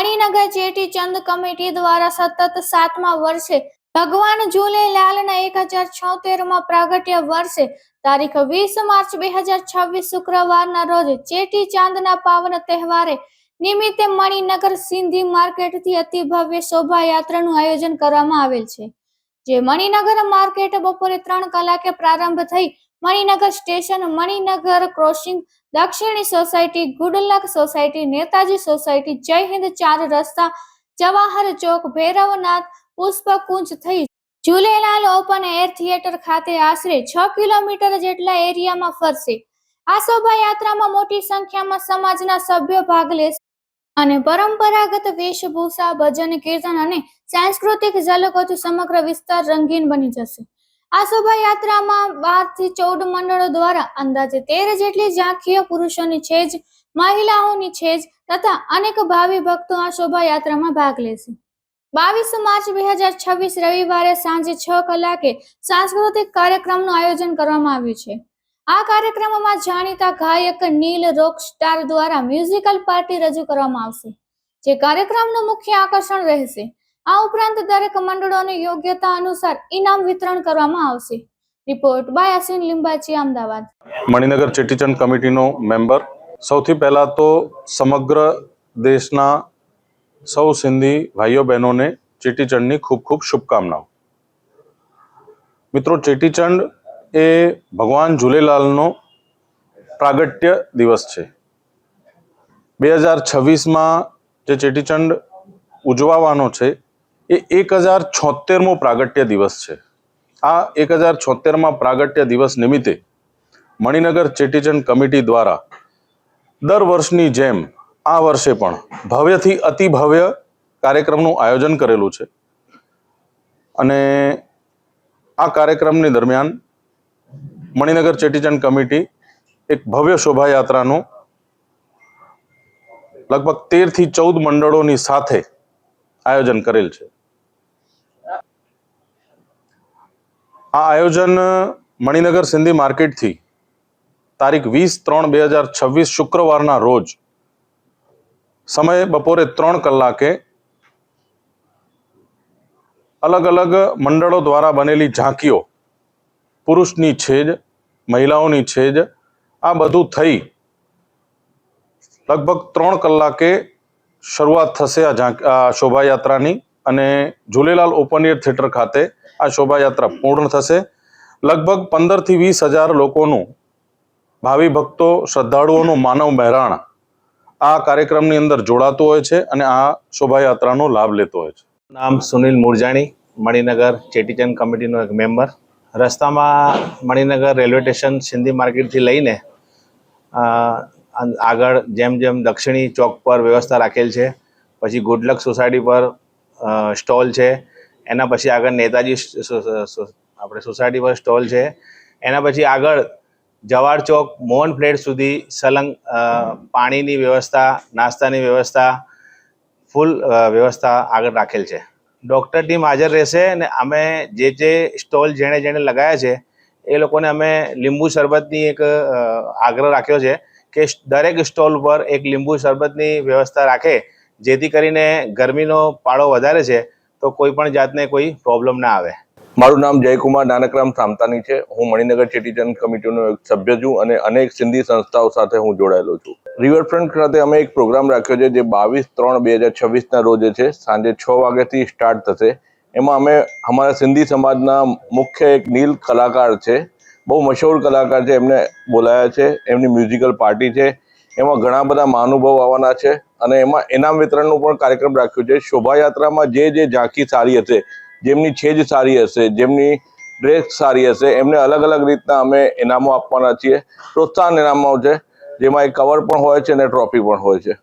Maninagar Cheti Chand committee દ્વારા સતત 7મા વર્ષે ભગવાન ઝૂલેલાલના 1076માં પ્રાગટ્ય વર્ષે તારીખ 20 માર્ચ 2026 શુક્રવારના રોજ ચેટીચાંદના પાવન તહેવારે નિમિત્તે મણિનગર સિંધી માર્કેટથી અતિ ભવ્ય શોભાયાત્રાનું આયોજન કરવામાં આવેલ છે, જે મણિનગર માર્કેટ બપોરે 3 કલાકે પ્રારંભ થઈ મણિનગર સ્ટેશન, મણિનગર ક્રોસિંગ, દક્ષિણી society, good luck society, Netaji society, જય હિન્દ 4 રસ્તા, જવાહર ચોક, ભૈરવનાથ, પુષ્પકુંજ થઈ ઝૂલેલાલ ઓપન એર થિયેટર ખાતે આશરે 6 કિલોમીટર જેટલા એરિયામાં ફરશે। આ શોભાયાત્રામાં મોટી સંખ્યામાં સમાજના સભ્યો ભાગ લેશે અને પરંપરાગત વેશભૂષા, ભજન, કીર્તન અને સાંસ્કૃતિક ઝલકોથી સમગ્ર વિસ્તાર રંગીન બની જશે। આ શોભાયાત્રામાં 12 થી 14 મંડળો દ્વારા અંદાજે 13 જેટલી ઝાંખીઓ, પુરુષોની છેજ, મહિલાઓની છેજ તથા અનેક ભાવિ ભક્તો આ શોભાયાત્રામાં ભાગ લેશે। 22 માર્ચ 2026 રવિવારે સાંજે 6 કલાકે સાંસ્કૃતિક કાર્યક્રમનું આયોજન કરવામાં આવ્યું છે। આ કાર્યક્રમમાં જાણીતા ગાયક નીલ રોક સ્ટાર દ્વારા મ્યુઝિકલ પાર્ટી રજૂ કરવામાં આવશે, જે કાર્યક્રમનું મુખ્ય આકર્ષણ રહેશે। આ ઉપરાંત દરેક મંડળોને યોગ્યતા અનુસાર ઇનામ વિતરણ કરવામાં આવશે। Report by Asin Limbachi, Ahmedabad. મણિનગર ચેટીચંદ કમિટીનો મેમ્બર। સૌથી પહેલા તો સમગ્ર દેશના સૌ સિંધી ભાઈઓ બહેનોને ચેટીચંડની ખૂબ ખૂબ શુભકામનાઓ। મિત્રો, ચેટીચંડ એ ભગવાન ઝૂલેલાલનો પ્રાગટ્ય દિવસ છે। 2026માં જે ચેટીચંડ ઉજવવાનો છે એ 1076મો પ્રાગટ્ય દિવસ છે। આ 1076માં પ્રાગટ્ય દિવસ નિમિત્તે મણિનગર ચેટીચંદ કમિટી દ્વારા દર વર્ષની જેમ આ વર્ષે પણ ભવ્યથી અતિ ભવ્ય કાર્યક્રમનું આયોજન કરેલું છે અને આ કાર્યક્રમની દરમિયાન મણિનગર ચેટીચંદ કમિટી એક ભવ્ય શોભાયાત્રાનું લગભગ 13 થી 14 મંડળોની સાથે આયોજન કરેલ છે। આ આયોજન મણિનગર સિંધી માર્કેટથી તારીખ 20/3/2026 શુક્રવારના રોજ સમય બપોરે 3 કલાકે અલગ અલગ મંડળો દ્વારા બનેલી ઝાંકીઓ, પુરુષની છેજ, મહિલાઓની છેજ, આ બધું થઈ લગભગ 3 કલાકે શરૂઆત થશે આ શોભાયાત્રાની અને ઝૂલેલાલ ઓપન એર થિયેટર ખાતે આ શોભાયાત્રા પૂર્ણ થશે। લગભગ 15 થી 20 હજાર લોકોનું, ભાવિ ભક્તો, શ્રદ્ધાળુઓનું માનવ મહેરાણ આ કાર્યક્રમની અંદર જોડાતું હોય છે અને આ શોભાયાત્રાનો લાભ લેતો હોય છે। નામ સુનિલ મુરજાણી, મણિનગર ચેટીચંદ કમિટીનો એક મેમ્બર। રસ્તામાં મણિનગર રેલવે સ્ટેશન સિંધી માર્કેટથી લઈને આગળ જેમ જેમ દક્ષિણી ચોક પર વ્યવસ્થા રાખેલ છે, પછી ગુડલક સોસાયટી પર સ્ટોલ છે, એના પછી આગળ નેતાજી આપણે સોસાયટી પર સ્ટોલ છે, એના પછી આગળ જવાહર ચોક મોહન પ્લેટ સુધી સલંગ પાણીની વ્યવસ્થા, નાસ્તાની વ્યવસ્થા, ફૂલ વ્યવસ્થા આગળ રાખેલ છે। ડૉક્ટર ટીમ હાજર રહેશે અને અમે જે સ્ટોલ જેણે લગાવ્યા છે એ લોકોને અમે લીંબુ શરબતની એક આગ્રહ રાખ્યો છે કે દરેક સ્ટોલ પર એક લીંબુ શરબતની વ્યવસ્થા રાખે, જેથી કરીને ગરમીનો પાળો વધારે છે તો કોઈ પણ જાતને કોઈ પ્રોબ્લેમ ના આવે। મારું નામ જયકુમાર નાનકરામ સામતાની છે। હું મણિનગર ચેટીચંદ કમિટીનો એક સભ્ય છું અને અનેક સિંધી સંસ્થાઓ સાથે હું જોડાયેલો છું। રિવરફ્રન્ટ ખાતે અમે એક પ્રોગ્રામ રાખ્યો છે જે 22/3/2026ના રોજ છે, સાંજે 6 વાગ્યાથી સ્ટાર્ટ થશે। એમાં અમે અમારા સિંધી સમાજના મુખ્ય એક નીલ કલાકાર છે, બહુ મશહૂર કલાકાર છે, એમને બોલાયા છે। એમની મ્યુઝિકલ પાર્ટી છે, એમાં ઘણા બધા મહાનુભાવો આવવાના છે અને એમાં ઇનામ વિતરણનો પણ કાર્યક્રમ રાખ્યો છે। શોભાયાત્રામાં જે ઝાંખી સારી હશે, જેમની છેજ સારી હશે, જેમની ડ્રેસ સારી હશે, એમને અલગ અલગ રીતના અમે ઇનામો આપવાના છીએ। પ્રોત્સાહન ઇનામો છે, જેમાં એક કવર પણ હોય છે અને ટ્રોફી પણ હોય છે।